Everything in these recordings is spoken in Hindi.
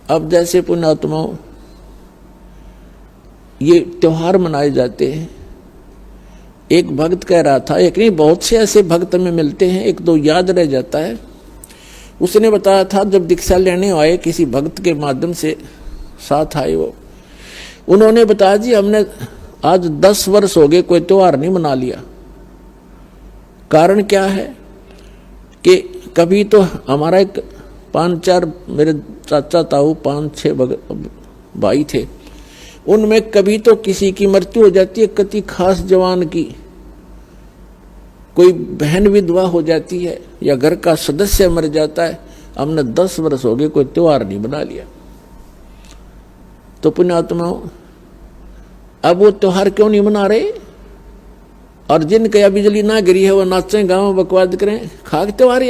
अब जैसे पुण्यात्माओं ये त्योहार मनाए जाते हैं, एक भक्त कह रहा था, एक नहीं बहुत से ऐसे भक्त में मिलते हैं, एक दो याद रह जाता है। उसने बताया था जब दीक्षा लेने आए किसी भक्त के माध्यम से साथ आए वो, उन्होंने बताया जी हमने आज 10 वर्ष हो गए कोई त्योहार नहीं मना लिया। कारण क्या है कि कभी तो हमारा एक 5-4 मेरे चाचा ताऊ 5-6 भाई थे, उनमें कभी तो किसी की मृत्यु हो जाती है, किसी खास जवान की, कोई बहन विधवा हो जाती है या घर का सदस्य मर जाता है। हमने 10 वर्ष हो गए कोई त्योहार नहीं बना लिया। तो पुण्यात्माओं अब वो त्योहार क्यों नहीं मना रहे? और जिनके या बिजली ना गिरी है वो नाचें गाँव बकवाद करें, खाक त्योहार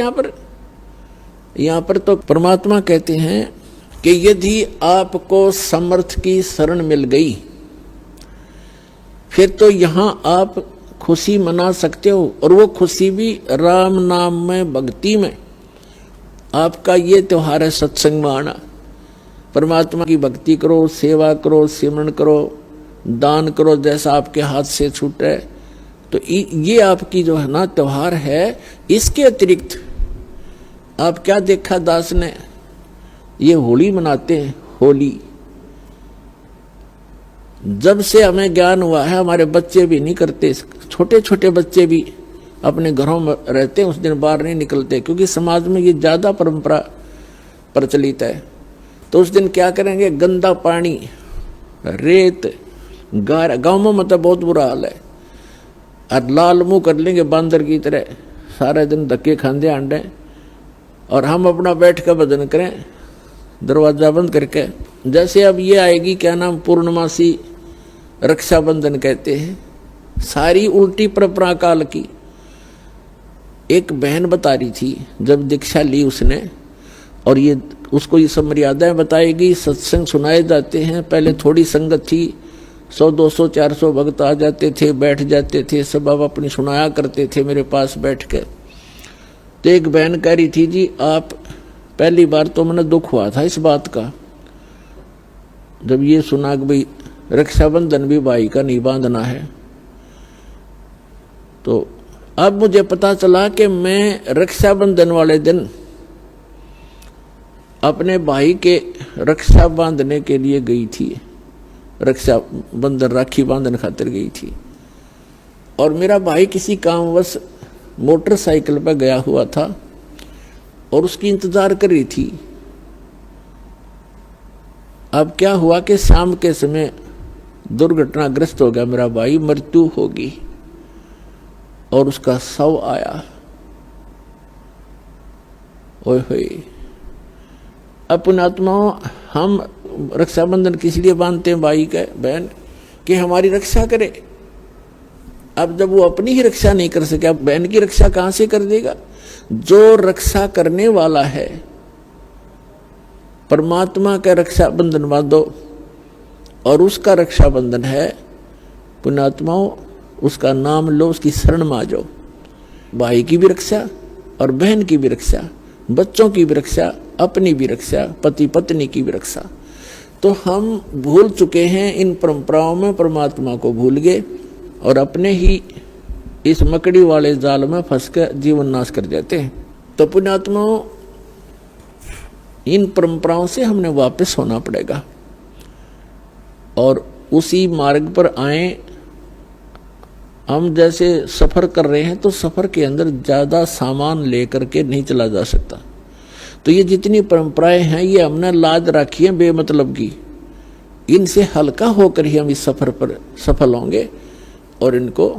यहाँ पर तो परमात्मा कहते हैं कि यदि आपको समर्थ की शरण मिल गई फिर तो यहां आप खुशी मना सकते हो, और वो खुशी भी राम नाम में, भक्ति में। आपका ये त्योहार है सत्संग में आना, परमात्मा की भक्ति करो, सेवा करो, सिमरन करो, दान करो जैसा आपके हाथ से छूटे। तो ये आपकी जो है ना त्योहार है। इसके अतिरिक्त आप क्या देखा दास ने, ये होली मनाते हैं। होली जब से हमें ज्ञान हुआ है हमारे बच्चे भी नहीं करते, छोटे छोटे बच्चे भी अपने घरों में रहते हैं, उस दिन बाहर नहीं निकलते, क्योंकि समाज में ये ज्यादा परंपरा प्रचलित है। तो उस दिन क्या करेंगे, गंदा पानी, रेत, गाँव में मतलब बहुत बुरा हाल है, और लाल मुंह कर लेंगे बांदर की तरह, सारे दिन धक्के खांदे आंडे, और हम अपना बैठ कर भजन करें दरवाजा बंद करके। जैसे अब ये आएगी क्या नाम, पूर्णमासी रक्षाबंधन कहते हैं, सारी उल्टी परंपरा काल की। एक बहन बता रही थी जब दीक्षा ली उसने, और ये उसको ये सब मर्यादाएं बताएगी, सत्संग सुनाए जाते हैं। पहले थोड़ी संगत थी, 100, 200, 400 भक्त आ जाते थे, बैठ जाते थे, सब अब अपनी सुनाया करते थे मेरे पास बैठ के। तो एक बहन कह रही थी जी आप, पहली बार तो मैंने दुख हुआ था इस बात का जब ये सुना कि भाई रक्षाबंधन भी भाई का नहीं बांधना है। तो अब मुझे पता चला कि मैं रक्षाबंधन वाले दिन अपने भाई के रक्षा बांधने के लिए गई थी, रक्षाबंधन राखी बांधन खातिर गई थी, और मेरा भाई किसी कामवश मोटरसाइकिल पर गया हुआ था और उसकी इंतजार कर रही थी। अब क्या हुआ कि शाम के समय दुर्घटनाग्रस्त हो गया मेरा भाई, मृत्यु होगी, और उसका शव आया। ओए होए, अब पुण्यात्माओं हम रक्षाबंधन किस लिए बांधते हैं भाई का, बहन, कि हमारी रक्षा करे। अब जब वो अपनी ही रक्षा नहीं कर सके, अब बहन की रक्षा कहां से कर देगा? जो रक्षा करने वाला है परमात्मा का रक्षाबंधन बांधो, और उसका रक्षाबंधन है पुण्यात्माओं, उसका नाम लो, उसकी शरण में आ जाओ। भाई की भी रक्षा और बहन की भी रक्षा, बच्चों की भी रक्षा, अपनी भी रक्षा, पति पत्नी की भी रक्षा। तो हम भूल चुके हैं इन परंपराओं में, परमात्मा को भूल गए और अपने ही इस मकड़ी वाले जाल में फंस कर जीवन नाश कर जाते हैं। तो पुण्यात्माओं इन परंपराओं से हमने वापस होना पड़ेगा और उसी मार्ग पर आए। हम जैसे सफर कर रहे हैं तो सफर के अंदर ज्यादा सामान लेकर के नहीं चला जा सकता। तो ये जितनी परंपराएं हैं ये हमने लाज रखी है बेमतलब की, इनसे हल्का होकर ही हम इस सफर पर सफल होंगे और इनको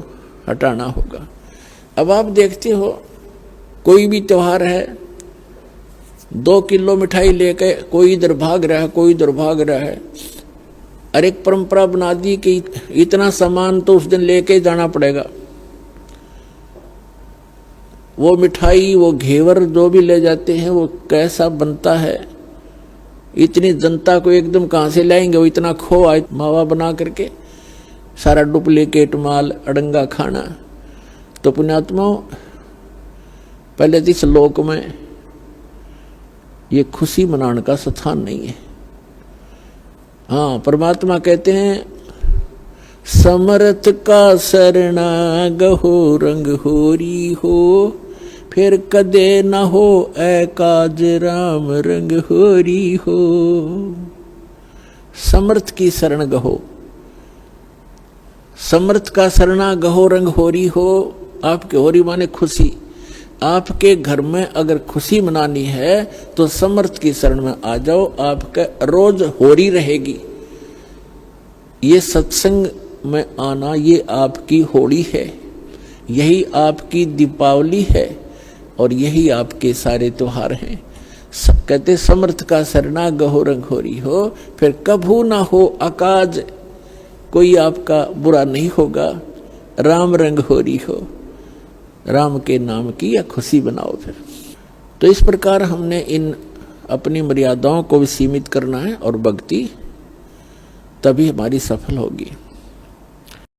हटाना होगा। अब आप देखते हो कोई भी त्योहार है, 2 किलो मिठाई लेके कोई इधर भाग रहा है, कोई इधर भाग रहा है, और एक परंपरा बना दी कि इतना सामान तो उस दिन लेके जाना पड़ेगा। वो मिठाई, वो घेवर जो भी ले जाते हैं वो कैसा बनता है, इतनी जनता को एकदम कहां से लाएंगे, वो इतना खोआ मावा बना करके, सारा डुप्लीकेट माल, अड़ंगा खाना। तो पुण्यात्माओं पहले इस लोक में ये खुशी मनाने का स्थान नहीं है। हाँ, परमात्मा कहते हैं समर्थ का शरणा गहो रंग होरी हो, फिर कदे न हो एकाज राम रंग होरी हो। समर्थ की शरण गहो, समर्थ का शरणा गहो रंग होरी हो। आपके होरी माने खुशी। आपके घर में अगर खुशी मनानी है तो समर्थ की शरण में आ जाओ, आपका रोज होरी रहेगी। ये सत्संग में आना ये आपकी होली है, यही आपकी दीपावली है और यही आपके सारे त्योहार हैं। कहते समर्थ का शरणा गहो रंग होरी हो, फिर कभू ना हो अकाज, कोई आपका बुरा नहीं होगा। राम रंग होरी हो, राम के नाम की या खुशी बनाओ। फिर तो इस प्रकार हमने इन अपनी मर्यादाओं को भी सीमित करना है और भक्ति तभी हमारी सफल होगी।